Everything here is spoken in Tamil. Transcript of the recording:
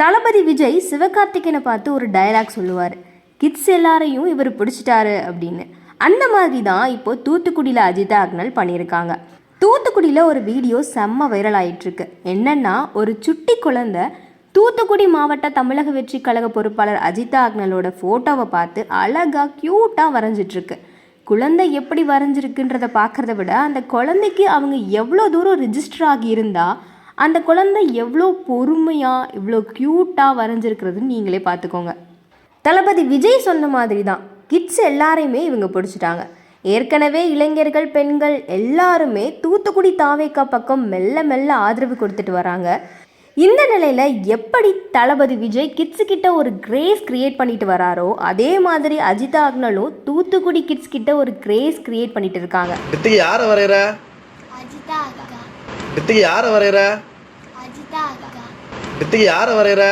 தளபதி விஜய் சிவகார்த்திகேயனை பார்த்து ஒரு டயலாக் சொல்லுவார், கிட்ஸ் எல்லாரையும் இவர் பிடிச்சிட்டாரு அப்படின்னு. அந்த மாதிரி தான் இப்போ தூத்துக்குடியில் அஜிதா அக்னல் பண்ணியிருக்காங்க. தூத்துக்குடியில் ஒரு வீடியோ செம்ம வைரல் ஆகிட்டுருக்கு. என்னென்னா, ஒரு சுட்டி குழந்தை தூத்துக்குடி மாவட்ட தமிழக வெற்றி கழக பொறுப்பாளர் அஜிதா அக்னலோட ஃபோட்டோவை பார்த்து அழகாக க்யூட்டாக வரைஞ்சிட்ருக்கு. குழந்தை எப்படி வரைஞ்சிருக்குன்றதை பார்க்குறத விட அந்த குழந்தைக்கு அவங்க எவ்வளோ தூரம் ரிஜிஸ்டர் ஆகியிருந்தால் அந்த குழந்தை எவ்வளோ பொறுமையாக இவ்வளோ க்யூட்டாக வரைஞ்சிருக்கிறதுன்னு நீங்களே பார்த்துக்கோங்க. தளபதி விஜய் சொன்ன மாதிரி தான் கிட்ஸ் எல்லாரையுமே இவங்க பிடிச்சிட்டாங்க. ஏற்கனவே இளைஞர்கள், பெண்கள் எல்லாருமே தூத்துக்குடி தாவேக்கா பக்கம் மெல்ல மெல்ல ஆதரவு கொடுத்துட்டு வராங்க. இந்த நிலையில் எப்படி தளபதி விஜய் கிட்ஸு கிட்ட ஒரு கிரேஸ் கிரியேட் பண்ணிட்டு வராரோ, அதே மாதிரி அஜிதா அக்னலும் தூத்துக்குடி கிட்ஸ் கிட்ட ஒரு கிரேஸ் கிரியேட் பண்ணிட்டு இருக்காங்க. யாரை வரையற? யாரை வரையற? யாரை வரையற?